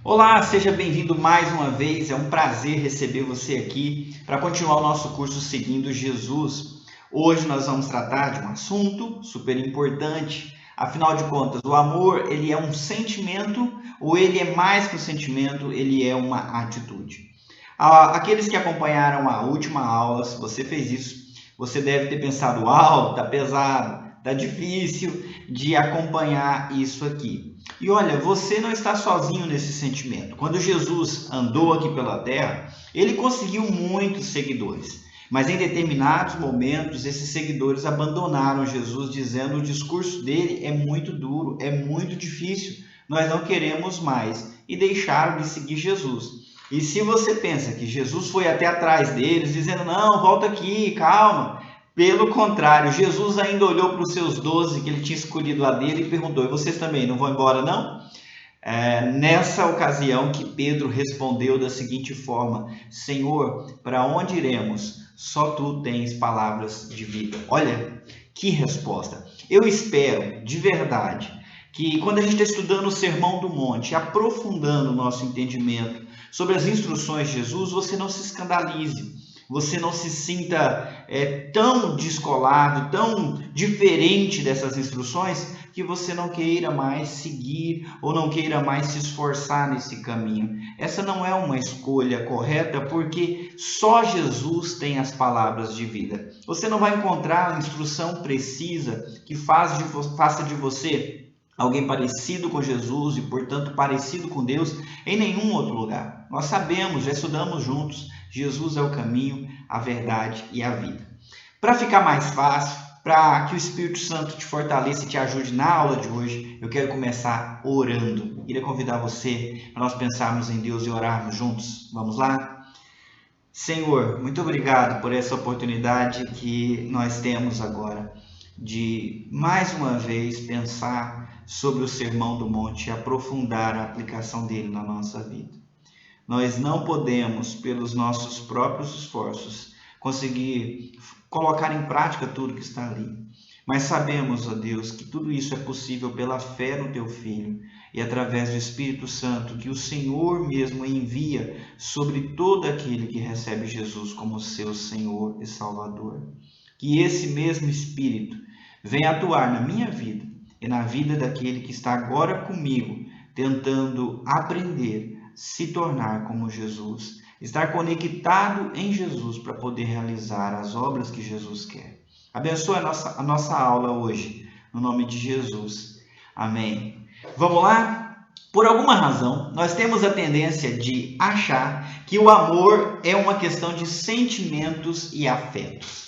Olá, seja bem-vindo mais uma vez. É um prazer receber você aqui para continuar o nosso curso Seguindo Jesus. Hoje nós vamos tratar de um assunto super importante. Afinal de contas, o amor, ele é um sentimento ou ele é mais que um sentimento, ele é uma atitude. Aqueles que acompanharam a última aula, se você fez isso, você deve ter pensado, uau, tá pesado, tá difícil de acompanhar isso aqui. E olha, você não está sozinho nesse sentimento. Quando Jesus andou aqui pela terra, ele conseguiu muitos seguidores. Mas em determinados momentos, esses seguidores abandonaram Jesus, dizendo que o discurso dele é muito duro, é muito difícil, nós não queremos mais, e deixaram de seguir Jesus. E se você pensa que Jesus foi até atrás deles, dizendo, não, volta aqui, calma. Pelo contrário, Jesus ainda olhou para os seus 12 que ele tinha escolhido lá dele e perguntou, e vocês também não vão embora não? Nessa ocasião que Pedro respondeu da seguinte forma, Senhor, para onde iremos? Só tu tens palavras de vida. Olha, que resposta. Eu espero, de verdade, que quando a gente está estudando o Sermão do Monte, aprofundando o nosso entendimento sobre as instruções de Jesus, você não se escandalize, você não se sinta tão descolado, tão diferente dessas instruções, que você não queira mais seguir ou não queira mais se esforçar nesse caminho. Essa não é uma escolha correta, porque só Jesus tem as palavras de vida. Você não vai encontrar a instrução precisa que faça de você alguém parecido com Jesus e, portanto, parecido com Deus em nenhum outro lugar. Nós sabemos, já estudamos juntos, Jesus é o caminho, a verdade e a vida. Para ficar mais fácil, para que o Espírito Santo te fortaleça e te ajude na aula de hoje, eu quero começar orando. Queria convidar você para nós pensarmos em Deus e orarmos juntos. Vamos lá? Senhor, muito obrigado por essa oportunidade que nós temos agora de mais uma vez pensar sobre o Sermão do Monte e aprofundar a aplicação dele na nossa vida. Nós não podemos, pelos nossos próprios esforços, conseguir colocar em prática tudo que está ali. Mas sabemos, ó Deus, que tudo isso é possível pela fé no Teu Filho e através do Espírito Santo que o Senhor mesmo envia sobre todo aquele que recebe Jesus como seu Senhor e Salvador. Que esse mesmo Espírito venha atuar na minha vida e na vida daquele que está agora comigo, tentando aprender, se tornar como Jesus, estar conectado em Jesus para poder realizar as obras que Jesus quer. Abençoe a nossa aula hoje, no nome de Jesus. Amém. Vamos lá? Por alguma razão, nós temos a tendência de achar que o amor é uma questão de sentimentos e afetos.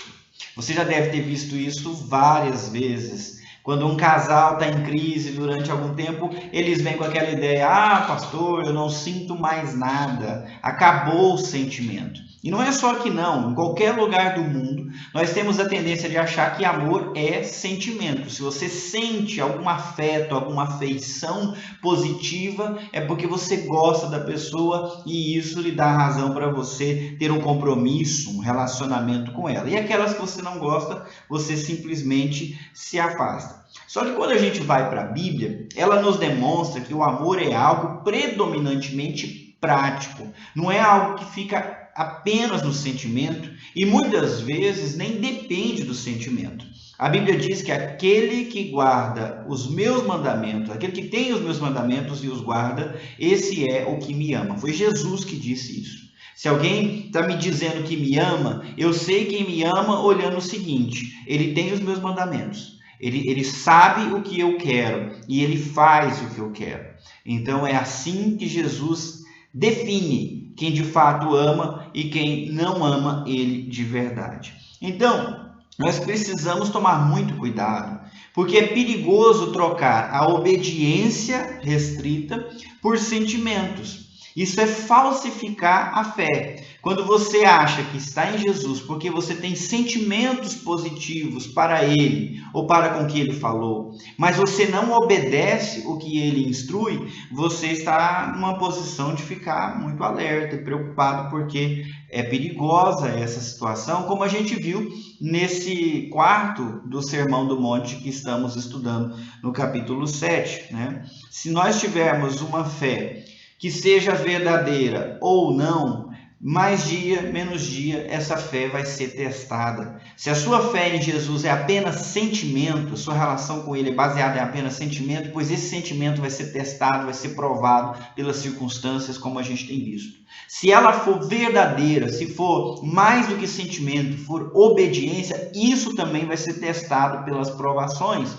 Você já deve ter visto isso várias vezes. Quando um casal está em crise durante algum tempo, eles vêm com aquela ideia, pastor, eu não sinto mais nada, acabou o sentimento. E não é só aqui não, em qualquer lugar do mundo, nós temos a tendência de achar que amor é sentimento. Se você sente algum afeto, alguma afeição positiva, é porque você gosta da pessoa e isso lhe dá razão para você ter um compromisso, um relacionamento com ela. E aquelas que você não gosta, você simplesmente se afasta. Só que quando a gente vai para a Bíblia, ela nos demonstra que o amor é algo predominantemente prático, não é algo que fica apenas no sentimento e muitas vezes nem depende do sentimento. A Bíblia diz que aquele que guarda os meus mandamentos, aquele que tem os meus mandamentos e os guarda, esse é o que me ama. Foi Jesus que disse isso. Se alguém está me dizendo que me ama, eu sei quem me ama olhando o seguinte, ele tem os meus mandamentos. Ele sabe o que eu quero e ele faz o que eu quero. Então é assim que Jesus define quem de fato ama e quem não ama ele de verdade. Então, nós precisamos tomar muito cuidado, porque é perigoso trocar a obediência restrita por sentimentos. Isso é falsificar a fé. Quando você acha que está em Jesus porque você tem sentimentos positivos para ele ou para com o que ele falou, mas você não obedece o que ele instrui, você está numa posição de ficar muito alerta e preocupado, porque é perigosa essa situação, como a gente viu nesse quarto do Sermão do Monte que estamos estudando no capítulo 7, né? Se nós tivermos uma fé que seja verdadeira ou não, mais dia, menos dia, essa fé vai ser testada. Se a sua fé em Jesus é apenas sentimento, sua relação com Ele é baseada em apenas sentimento, pois esse sentimento vai ser testado, vai ser provado pelas circunstâncias, como a gente tem visto. Se ela for verdadeira, se for mais do que sentimento, for obediência, isso também vai ser testado pelas provações.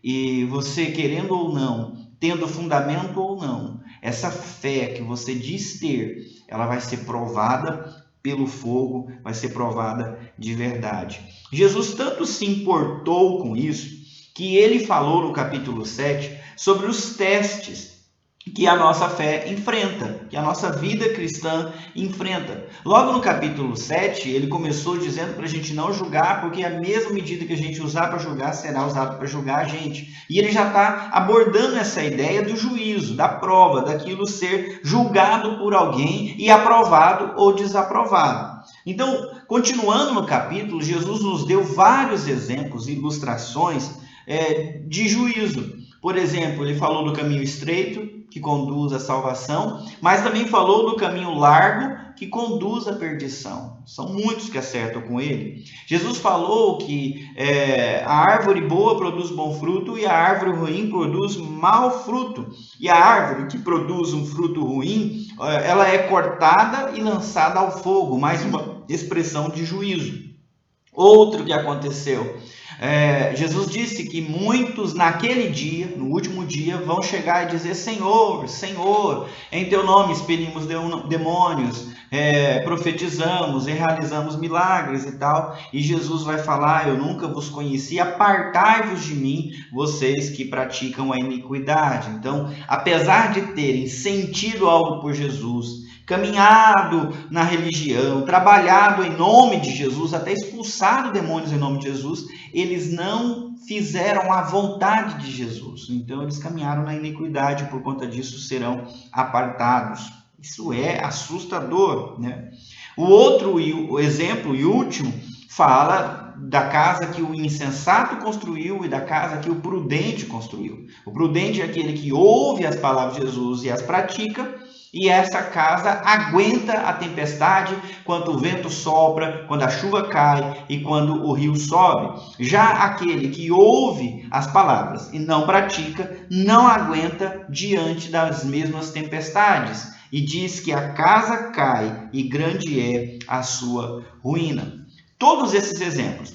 E você, querendo ou não, tendo fundamento ou não, essa fé que você diz ter, ela vai ser provada pelo fogo, vai ser provada de verdade. Jesus tanto se importou com isso, que ele falou no capítulo 7 sobre os testes que a nossa fé enfrenta, que a nossa vida cristã enfrenta. Logo no capítulo 7, ele começou dizendo para a gente não julgar, porque a mesma medida que a gente usar para julgar, será usada para julgar a gente. E ele já está abordando essa ideia do juízo, da prova, daquilo ser julgado por alguém e aprovado ou desaprovado. Então, continuando no capítulo, Jesus nos deu vários exemplos e ilustrações de juízo. Por exemplo, ele falou do caminho estreito, que conduz à salvação, mas também falou do caminho largo, que conduz à perdição. São muitos que acertam com ele. Jesus falou que a árvore boa produz bom fruto e a árvore ruim produz mau fruto. E a árvore que produz um fruto ruim, ela é cortada e lançada ao fogo, mais uma expressão de juízo. Outro que aconteceu, Jesus disse que muitos naquele dia, no último dia, vão chegar e dizer: Senhor, Senhor, em teu nome expelimos demônios, profetizamos e realizamos milagres e tal. E Jesus vai falar: eu nunca vos conheci, apartai-vos de mim, vocês que praticam a iniquidade. Então, apesar de terem sentido algo por Jesus, caminhado na religião, trabalhado em nome de Jesus, até expulsado demônios em nome de Jesus, eles não fizeram a vontade de Jesus. Então, eles caminharam na iniquidade, por conta disso serão apartados. Isso é assustador, né? O outro exemplo e último fala da casa que o insensato construiu e da casa que o prudente construiu. O prudente é aquele que ouve as palavras de Jesus e as pratica, e essa casa aguenta a tempestade quando o vento sopra, quando a chuva cai e quando o rio sobe. Já aquele que ouve as palavras e não pratica, não aguenta diante das mesmas tempestades. E diz que a casa cai e grande é a sua ruína. Todos esses exemplos.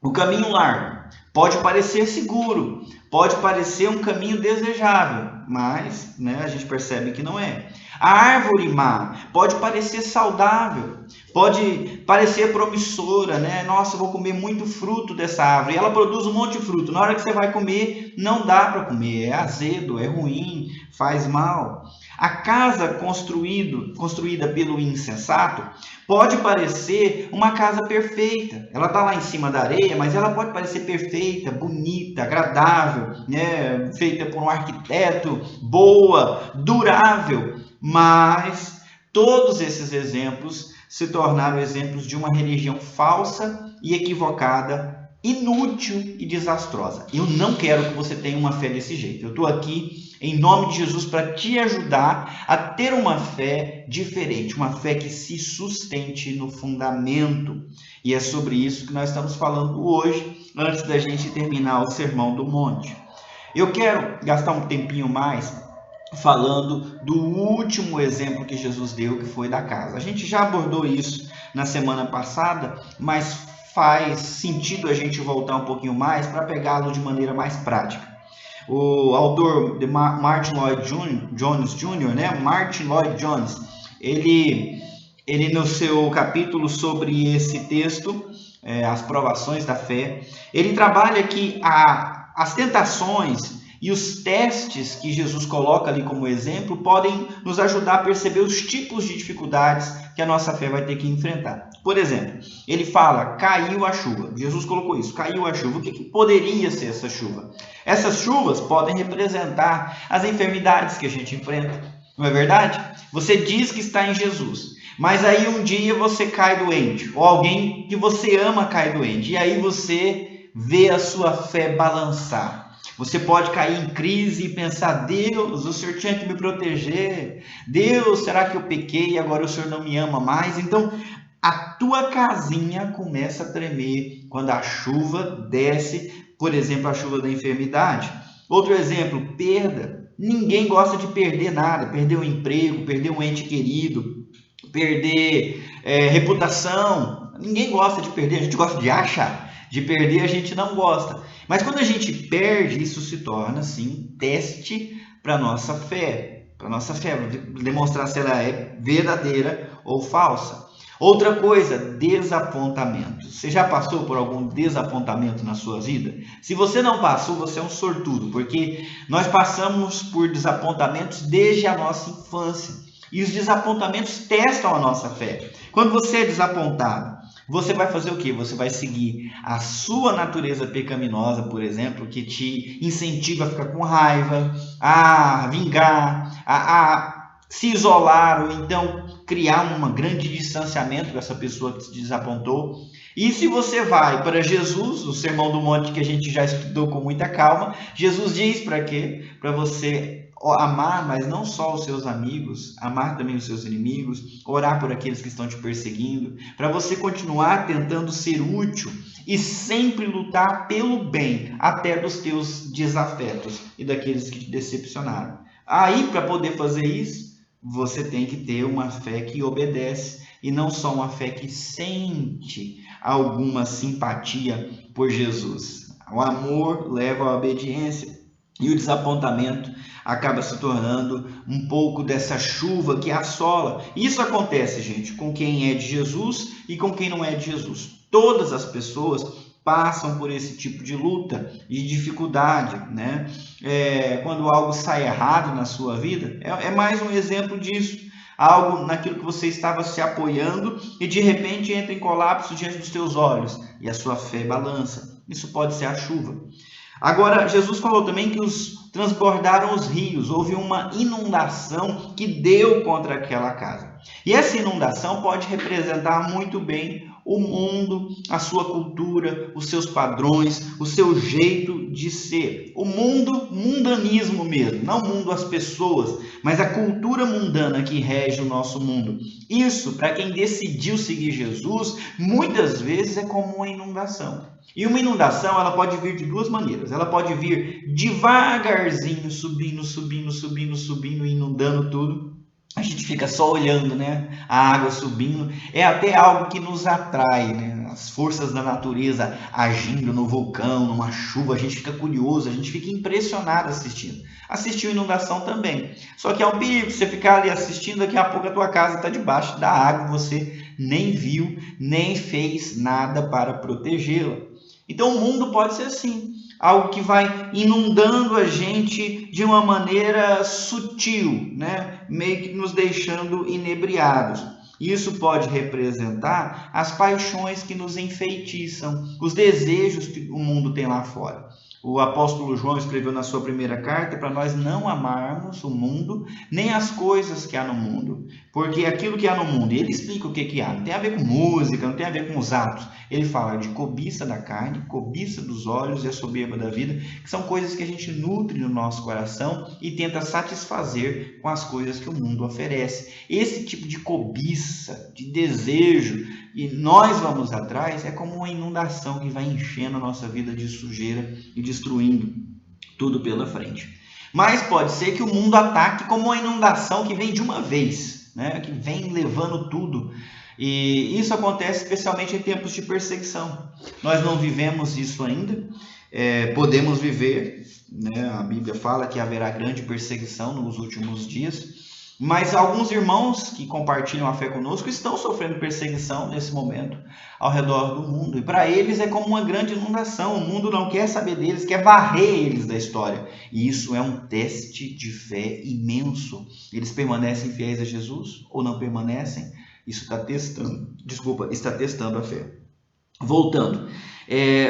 O caminho largo pode parecer seguro, pode parecer um caminho desejável, mas a gente percebe que não é. A árvore má pode parecer saudável, pode parecer promissora, né? Nossa, eu vou comer muito fruto dessa árvore. E ela produz um monte de fruto. Na hora que você vai comer, não dá para comer. É azedo, é ruim, faz mal. A casa construída pelo insensato pode parecer uma casa perfeita. Ela está lá em cima da areia, mas ela pode parecer perfeita, bonita, agradável, né? Feita por um arquiteto, boa, durável. Mas todos esses exemplos se tornaram exemplos de uma religião falsa e equivocada, inútil e desastrosa. Eu não quero que você tenha uma fé desse jeito. Eu estou aqui em nome de Jesus para te ajudar a ter uma fé diferente, uma fé que se sustente no fundamento. E é sobre isso que nós estamos falando hoje, antes da gente terminar o Sermão do Monte. Eu quero gastar um tempinho mais falando do último exemplo que Jesus deu, que foi da casa. A gente já abordou isso na semana passada, mas faz sentido a gente voltar um pouquinho mais para pegá-lo de maneira mais prática. O autor de Martin Lloyd Jones Jr., né? Martin Lloyd Jones, ele no seu capítulo sobre esse texto, as provações da fé, ele trabalha que as tentações e os testes que Jesus coloca ali como exemplo podem nos ajudar a perceber os tipos de dificuldades que a nossa fé vai ter que enfrentar. Por exemplo, ele fala: caiu a chuva. Jesus colocou isso, caiu a chuva. O que poderia ser essa chuva? Essas chuvas podem representar as enfermidades que a gente enfrenta. Não é verdade? Você diz que está em Jesus, mas aí um dia você cai doente, ou alguém que você ama cai doente, e aí você vê a sua fé balançar. Você pode cair em crise e pensar: Deus, o Senhor tinha que me proteger. Deus, será que eu pequei e agora o Senhor não me ama mais? Então, a tua casinha começa a tremer quando a chuva desce, por exemplo, a chuva da enfermidade. Outro exemplo, perda. Ninguém gosta de perder nada, perder um emprego, perder um ente querido, perder reputação. Ninguém gosta de perder, a gente gosta de achar. De perder a gente não gosta. Mas quando a gente perde, isso se torna, sim, teste para a nossa fé. Para nossa fé, demonstrar se ela é verdadeira ou falsa. Outra coisa, desapontamento. Você já passou por algum desapontamento na sua vida? Se você não passou, você é um sortudo, porque nós passamos por desapontamentos desde a nossa infância. E os desapontamentos testam a nossa fé. Quando você é desapontado, você vai fazer o quê? Você vai seguir a sua natureza pecaminosa, por exemplo, que te incentiva a ficar com raiva, a vingar, a se isolar, ou então criar um grande distanciamento com essa pessoa que te desapontou. E se você vai para Jesus, o Sermão do Monte que a gente já estudou com muita calma, Jesus diz para quê? Para você amar, mas não só os seus amigos, amar também os seus inimigos, orar por aqueles que estão te perseguindo, para você continuar tentando ser útil e sempre lutar pelo bem, até dos teus desafetos e daqueles que te decepcionaram. Aí, para poder fazer isso, você tem que ter uma fé que obedece e não só uma fé que sente alguma simpatia por Jesus. O amor leva à obediência e o desapontamento acaba se tornando um pouco dessa chuva que assola. Isso acontece, gente, com quem é de Jesus e com quem não é de Jesus. Todas as pessoas passam por esse tipo de luta e dificuldade, né? Quando algo sai errado na sua vida, é mais um exemplo disso. Algo naquilo que você estava se apoiando e de repente entra em colapso diante dos teus olhos e a sua fé balança. Isso pode ser a chuva. Agora, Jesus falou também que transbordaram os rios, houve uma inundação que deu contra aquela casa. E essa inundação pode representar muito bem o mundo, a sua cultura, os seus padrões, o seu jeito de ser. O mundo, mundanismo mesmo, não o mundo, as pessoas, mas a cultura mundana que rege o nosso mundo. Isso, para quem decidiu seguir Jesus, muitas vezes é como uma inundação. E uma inundação, ela pode vir de duas maneiras. Ela pode vir devagarzinho, subindo, inundando tudo. A gente fica só olhando, né? A água subindo. É até algo que nos atrai, né? As forças da natureza agindo no vulcão, numa chuva. A gente fica curioso, a gente fica impressionado assistindo. Assistiu inundação também. Só que é um perigo você ficar ali assistindo, daqui a pouco a tua casa está debaixo da água, você nem viu, nem fez nada para protegê-la. Então o mundo pode ser assim, algo que vai inundando a gente de uma maneira sutil, né? Meio que nos deixando inebriados. Isso pode representar as paixões que nos enfeitiçam, os desejos que o mundo tem lá fora. O apóstolo João escreveu na sua primeira carta para nós não amarmos o mundo, nem as coisas que há no mundo. Porque aquilo que há no mundo, ele explica o que há. Não tem a ver com música, não tem a ver com os atos. Ele fala de cobiça da carne, cobiça dos olhos e a soberba da vida, que são coisas que a gente nutre no nosso coração e tenta satisfazer com as coisas que o mundo oferece. Esse tipo de cobiça, de desejo, e nós vamos atrás, é como uma inundação que vai enchendo a nossa vida de sujeira e destruindo tudo pela frente. Mas pode ser que o mundo ataque como uma inundação que vem de uma vez, né? Que vem levando tudo. E isso acontece especialmente em tempos de perseguição. Nós não vivemos isso ainda, podemos viver, né? A Bíblia fala que haverá grande perseguição nos últimos dias. Mas alguns irmãos que compartilham a fé conosco estão sofrendo perseguição nesse momento ao redor do mundo. E para eles é como uma grande inundação. O mundo não quer saber deles, quer varrer eles da história. E isso é um teste de fé imenso. Eles permanecem fiéis a Jesus ou não permanecem? Isso está testando a fé. Voltando.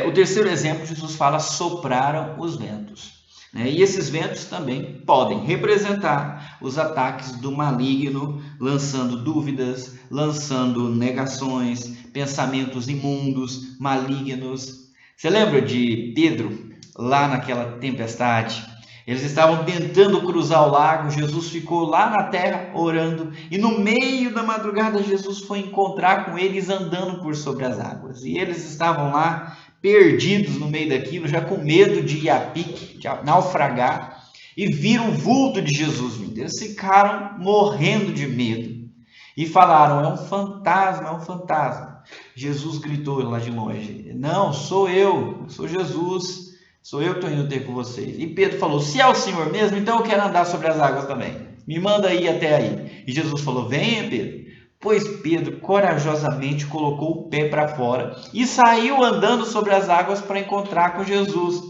O terceiro exemplo, Jesus fala: sopraram os ventos. E esses ventos também podem representar os ataques do maligno, lançando dúvidas, lançando negações, pensamentos imundos, malignos. Você lembra de Pedro, lá naquela tempestade. Eles estavam tentando cruzar o lago, Jesus ficou lá na terra orando, e no meio da madrugada Jesus foi encontrar com eles andando por sobre as águas. E eles estavam lá perdidos no meio daquilo, já com medo de ir a pique, de naufragar, e viram o vulto de Jesus vindo. Eles ficaram morrendo de medo e falaram: é um fantasma, é um fantasma. Jesus gritou lá de longe: não, sou eu sou Jesus. Sou eu que estou indo ter com vocês. E Pedro falou: se é o Senhor mesmo, então eu quero andar sobre as águas também. Me manda ir até aí. E Jesus falou: venha, Pedro. Pois Pedro corajosamente colocou o pé para fora e saiu andando sobre as águas para encontrar com Jesus.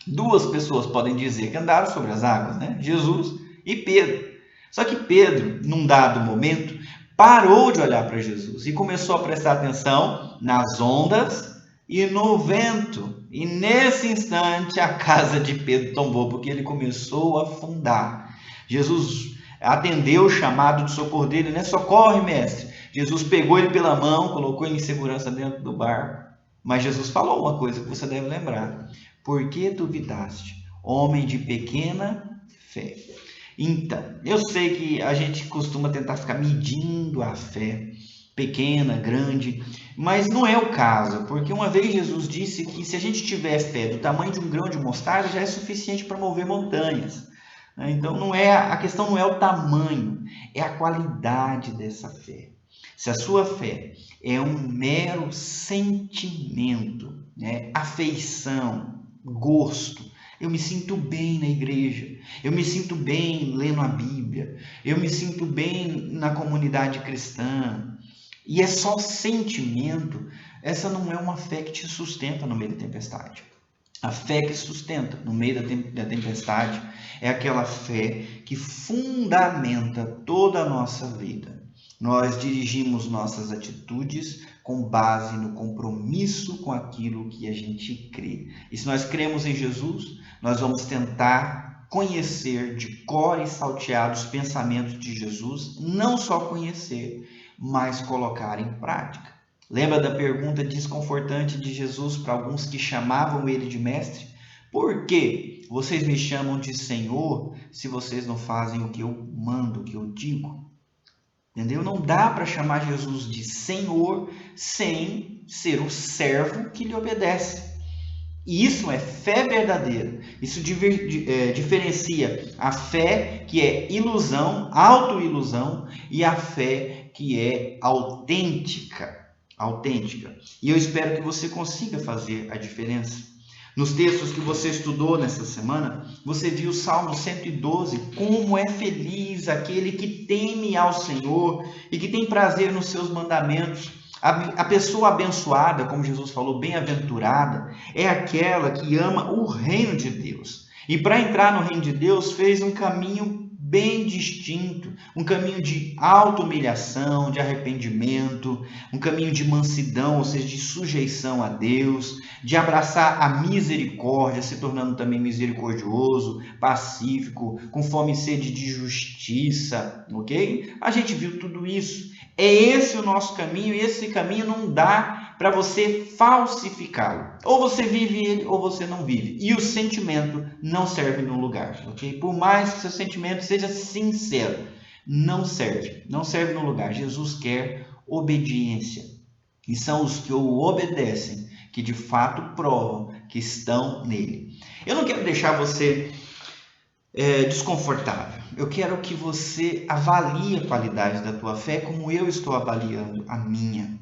Duas pessoas podem dizer que andaram sobre as águas, né? Jesus e Pedro. Só que Pedro, num dado momento, parou de olhar para Jesus e começou a prestar atenção nas ondas e no vento. E nesse instante a casa de Pedro tombou, porque ele começou a afundar. Jesus atendeu o chamado de socorro dele, né? Socorre, mestre. Jesus pegou ele pela mão, colocou ele em segurança dentro do barco. Mas Jesus falou uma coisa que você deve lembrar: por que duvidaste, homem de pequena fé? Então, eu sei que a gente costuma tentar ficar medindo a fé, pequena, grande, mas não é o caso, porque uma vez Jesus disse que se a gente tiver fé do tamanho de um grão de mostarda, já é suficiente para mover montanhas. Então, a questão não é o tamanho, é a qualidade dessa fé. Se a sua fé é um mero sentimento, né, afeição, gosto, eu me sinto bem na igreja, eu me sinto bem lendo a Bíblia, eu me sinto bem na comunidade cristã, e é só sentimento, essa não é uma fé que te sustenta no meio da tempestade. A fé que sustenta no meio da tempestade é aquela fé que fundamenta toda a nossa vida. Nós dirigimos nossas atitudes com base no compromisso com aquilo que a gente crê. E se nós cremos em Jesus, nós vamos tentar conhecer de cor e salteado os pensamentos de Jesus, não só conhecer, mas colocar em prática. Lembra da pergunta desconfortante de Jesus para alguns que chamavam ele de mestre? Por que vocês me chamam de Senhor se vocês não fazem o que eu mando, o que eu digo? Entendeu? Não dá para chamar Jesus de Senhor sem ser o servo que lhe obedece. E isso é fé verdadeira. Isso diferencia a fé que é ilusão, autoilusão, e a fé que é autêntica. E eu espero que você consiga fazer a diferença. Nos textos que você estudou nessa semana, você viu o Salmo 112, como é feliz aquele que teme ao Senhor e que tem prazer nos seus mandamentos. A pessoa abençoada, como Jesus falou, bem-aventurada, é aquela que ama o reino de Deus. E para entrar no reino de Deus, fez um caminho bem distinto, um caminho de auto-humilhação, de arrependimento, um caminho de mansidão, ou seja, de sujeição a Deus, de abraçar a misericórdia, se tornando também misericordioso, pacífico, com fome e sede de justiça, ok? A gente viu tudo isso. É esse o nosso caminho, e esse caminho não dá para você falsificá-lo. Ou você vive ele, ou você não vive. E o sentimento não serve no lugar, ok? Por mais que seu sentimento seja sincero, não serve no lugar. Jesus quer obediência. E são os que o obedecem que de fato provam que estão nele. Eu não quero deixar você desconfortável. Eu quero que você avalie a qualidade da tua fé como eu estou avaliando a minha.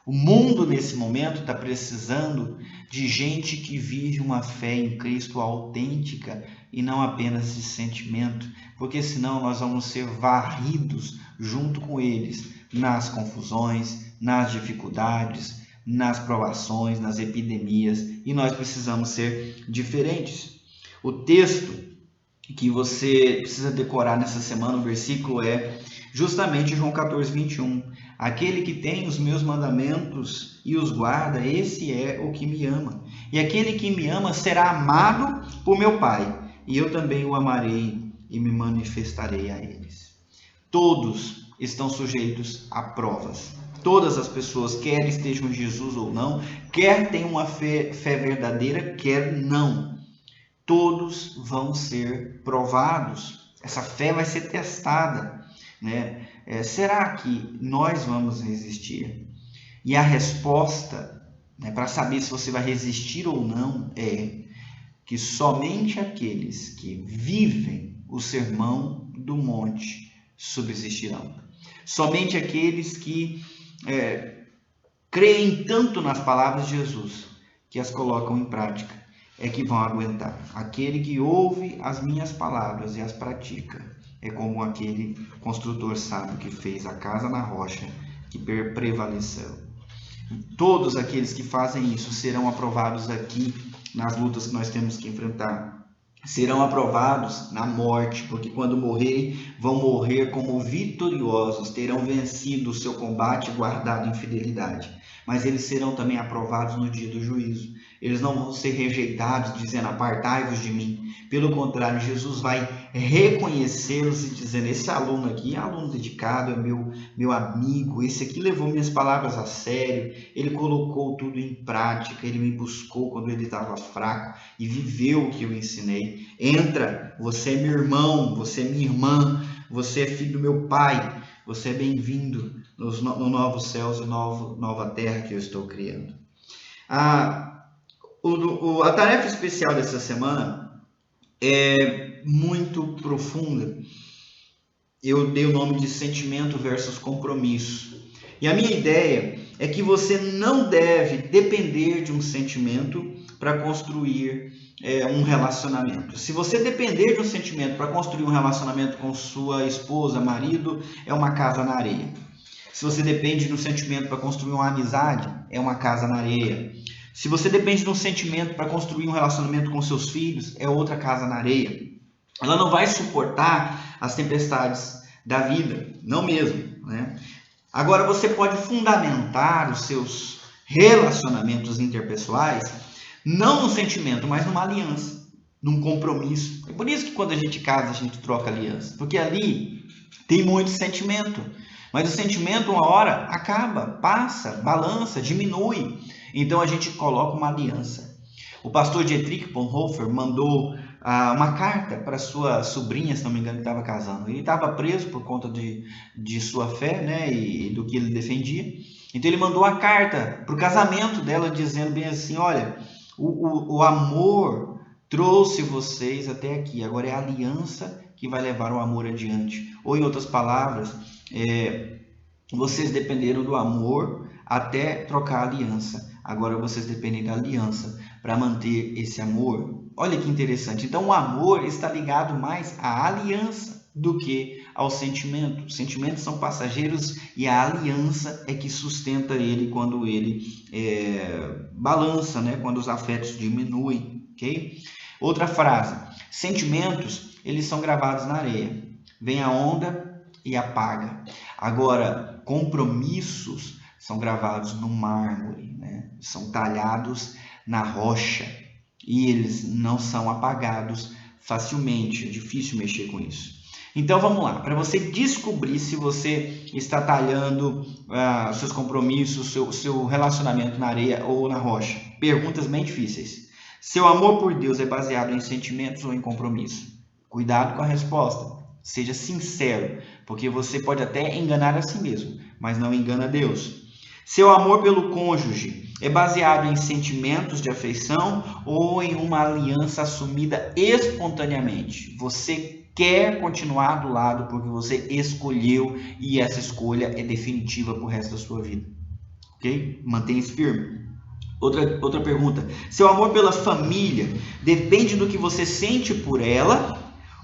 O mundo nesse momento está precisando de gente que vive uma fé em Cristo autêntica e não apenas de sentimento, porque senão nós vamos ser varridos junto com eles nas confusões, nas dificuldades, nas provações, nas epidemias, e nós precisamos ser diferentes. O texto que você precisa decorar nessa semana, o versículo é justamente João 14, 21. Aquele que tem os meus mandamentos e os guarda, esse é o que me ama. E aquele que me ama será amado por meu Pai, e eu também o amarei e me manifestarei a eles. Todos estão sujeitos a provas. todas as pessoas, quer estejam em Jesus ou não, quer tenham uma fé verdadeira, quer não. Todos vão ser provados. Essa fé vai ser testada, né? Será que nós vamos resistir? E a resposta, né, para saber se você vai resistir ou não, é que somente aqueles que vivem o sermão do monte subsistirão. Somente aqueles que creem tanto nas palavras de Jesus que as colocam em prática é que vão aguentar. Aquele que ouve as minhas palavras e as pratica é como aquele construtor sábio que fez a casa na rocha, que prevaleceu. Todos aqueles que fazem isso serão aprovados aqui nas lutas que nós temos que enfrentar. Serão aprovados na morte, porque quando morrerem, vão morrer como vitoriosos, terão vencido o seu combate e guardado em fidelidade. Mas eles serão também aprovados no dia do juízo. Eles não vão ser rejeitados, dizendo, apartai-vos de mim. Pelo contrário, Jesus vai reconhecê-los e dizendo, esse aluno aqui é aluno dedicado, é meu amigo, esse aqui levou minhas palavras a sério, ele colocou tudo em prática, ele me buscou quando ele estava fraco e viveu o que eu ensinei. Entra, você é meu irmão, você é minha irmã, você é filho do meu pai, você é bem-vindo no novos céus e nova terra que eu estou criando. A tarefa especial dessa semana é muito profunda. Eu dei o nome de sentimento versus compromisso. E a minha ideia é que você não deve depender de um sentimento para construir um relacionamento. Se você depender de um sentimento para construir um relacionamento com sua esposa, marido, é uma casa na areia. Se você depende de um sentimento para construir uma amizade, é uma casa na areia. Se você depende de um sentimento para construir um relacionamento com seus filhos, é outra casa na areia. Ela não vai suportar as tempestades da vida, não mesmo, né? Agora, você pode fundamentar os seus relacionamentos interpessoais não no sentimento, mas numa aliança, num compromisso. É por isso que quando a gente casa, a gente troca aliança, porque ali tem muito sentimento. Mas o sentimento, uma hora, acaba, passa, balança, diminui. Então, a gente coloca uma aliança. O pastor Dietrich Bonhoeffer mandou uma carta para sua sobrinha, se não me engano, que estava casando. Ele estava preso por conta de sua fé, né, e do que ele defendia. Então, ele mandou a carta para o casamento dela, dizendo bem assim, olha, o amor trouxe vocês até aqui. Agora é a aliança que vai levar o amor adiante. Ou, em outras palavras, vocês dependeram do amor até trocar a aliança. Agora vocês dependem da aliança para manter esse amor. Olha que interessante. Então, o amor está ligado mais à aliança do que ao sentimento. Os sentimentos são passageiros e a aliança é que sustenta ele quando ele balança, né? Quando os afetos diminuem. Okay? Outra frase. Sentimentos, eles são gravados na areia. Vem a onda e apaga. Agora, compromissos são gravados no mármore, né? São talhados na rocha e eles não são apagados facilmente. É difícil mexer com isso. Então vamos lá, para você descobrir se você está talhando seus compromissos, seu relacionamento na areia ou na rocha. Perguntas bem difíceis. Seu amor por Deus é baseado em sentimentos ou em compromisso? Cuidado com a resposta. Seja sincero, porque você pode até enganar a si mesmo, mas não engana Deus. Seu amor pelo cônjuge é baseado em sentimentos de afeição ou em uma aliança assumida espontaneamente? Você quer continuar do lado porque você escolheu e essa escolha é definitiva para o resto da sua vida. Ok? Mantenha-se firme. Outra pergunta. Seu amor pela família depende do que você sente por ela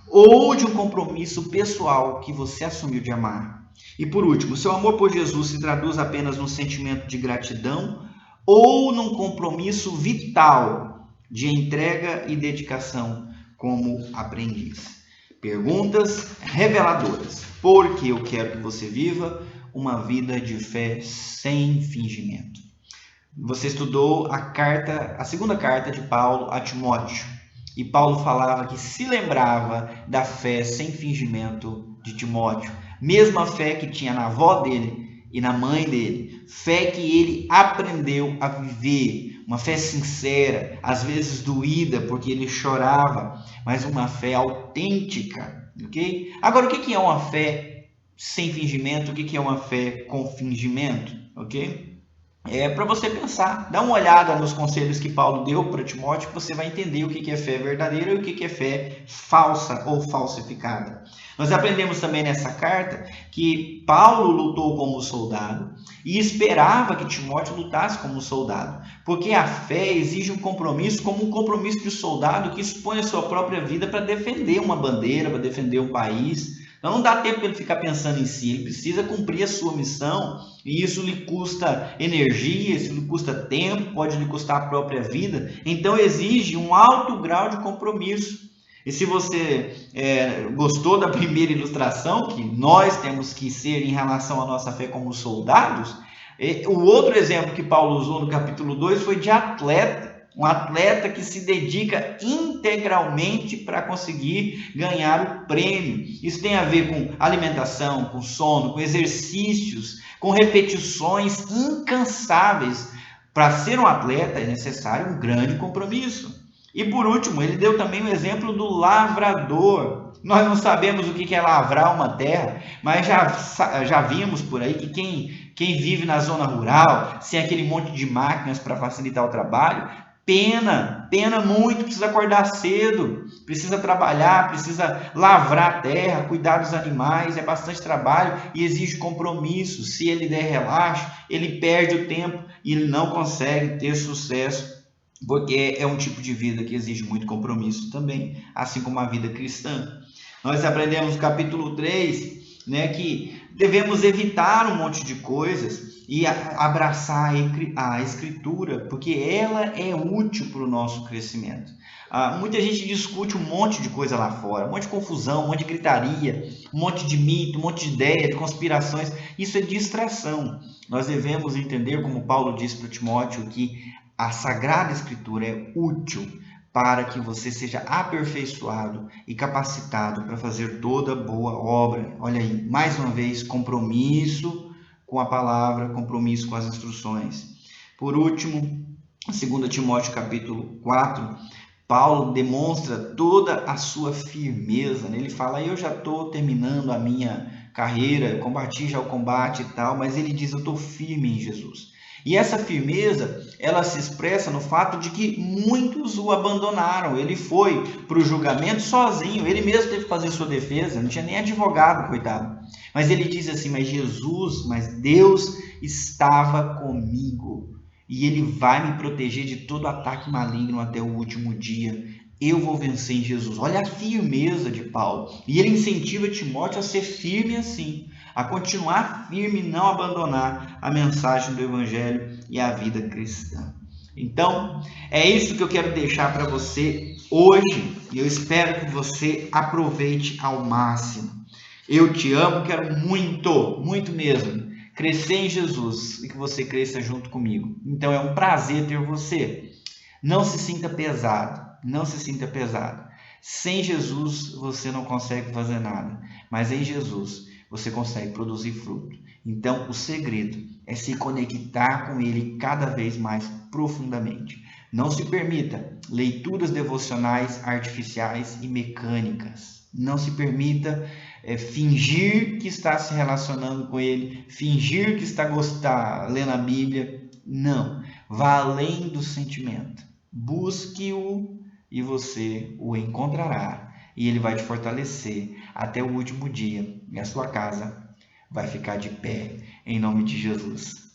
ou de um compromisso pessoal que você assumiu de amar? E por último, seu amor por Jesus se traduz apenas num sentimento de gratidão ou num compromisso vital de entrega e dedicação como aprendiz? Perguntas reveladoras, porque eu quero que você viva uma vida de fé sem fingimento. Você estudou a segunda carta de Paulo a Timóteo, e Paulo falava que se lembrava da fé sem fingimento de Timóteo, mesma fé que tinha na avó dele e na mãe dele. Fé que ele aprendeu a viver, uma fé sincera, às vezes doída porque ele chorava, mas uma fé autêntica, ok? Agora, o que é uma fé sem fingimento? O que é uma fé com fingimento, ok? É para você pensar, dá uma olhada nos conselhos que Paulo deu para Timóteo, que você vai entender o que é fé verdadeira e o que é fé falsa ou falsificada. Nós aprendemos também nessa carta que Paulo lutou como soldado e esperava que Timóteo lutasse como soldado, porque a fé exige um compromisso, como um compromisso de soldado que expõe a sua própria vida para defender uma bandeira, para defender um país. Então não dá tempo para ele ficar pensando em si, ele precisa cumprir a sua missão e isso lhe custa energia, isso lhe custa tempo, pode lhe custar a própria vida. Então exige um alto grau de compromisso. E se você gostou da primeira ilustração, que nós temos que ser em relação à nossa fé como soldados, o outro exemplo que Paulo usou no capítulo 2 foi de atleta. Um atleta que se dedica integralmente para conseguir ganhar o prêmio. Isso tem a ver com alimentação, com sono, com exercícios, com repetições incansáveis. Para ser um atleta é necessário um grande compromisso. E por último, ele deu também o exemplo do lavrador. Nós não sabemos o que é lavrar uma terra, mas já vimos por aí que quem vive na zona rural, sem aquele monte de máquinas para facilitar o trabalho, pena muito, precisa acordar cedo, precisa trabalhar, precisa lavrar a terra, cuidar dos animais, é bastante trabalho e exige compromisso. Se ele der relaxo, ele perde o tempo e ele não consegue ter sucesso, porque é um tipo de vida que exige muito compromisso também, assim como a vida cristã. Nós aprendemos no capítulo 3, que devemos evitar um monte de coisas e abraçar a escritura, porque ela é útil para o nosso crescimento. Muita gente discute um monte de coisa lá fora, um monte de confusão, um monte de gritaria, um monte de mito, um monte de ideia, de conspirações. Isso é distração. Nós devemos entender, como Paulo disse para Timóteo, que a Sagrada Escritura é útil para que você seja aperfeiçoado e capacitado para fazer toda boa obra. Olha aí, mais uma vez, compromisso com a palavra, compromisso com as instruções. Por último, 2 Timóteo capítulo 4, Paulo demonstra toda a sua firmeza. Ele fala, eu já estou terminando a minha carreira, eu combati já o combate e tal, mas ele diz, eu estou firme em Jesus. E essa firmeza, ela se expressa no fato de que muitos o abandonaram. Ele foi para o julgamento sozinho, ele mesmo teve que fazer sua defesa, não tinha nem advogado, coitado. Mas ele diz assim, mas Deus estava comigo e ele vai me proteger de todo ataque maligno até o último dia. Eu vou vencer em Jesus. Olha a firmeza de Paulo. E ele incentiva Timóteo a ser firme assim, a continuar firme e não abandonar a mensagem do Evangelho e a vida cristã. Então, é isso que eu quero deixar para você hoje e eu espero que você aproveite ao máximo. Eu te amo, quero muito, muito mesmo, crescer em Jesus e que você cresça junto comigo. Então, é um prazer ter você. Não se sinta pesado, não se sinta pesado. Sem Jesus, você não consegue fazer nada, mas em Jesus, você consegue produzir fruto. Então, o segredo é se conectar com Ele cada vez mais profundamente. Não se permita leituras devocionais artificiais e mecânicas. Não se permita fingir que está se relacionando com Ele, fingir que está lendo a Bíblia. Não. Vá além do sentimento. Busque-o e você o encontrará. E Ele vai te fortalecer até o último dia. E a sua casa vai ficar de pé, em nome de Jesus.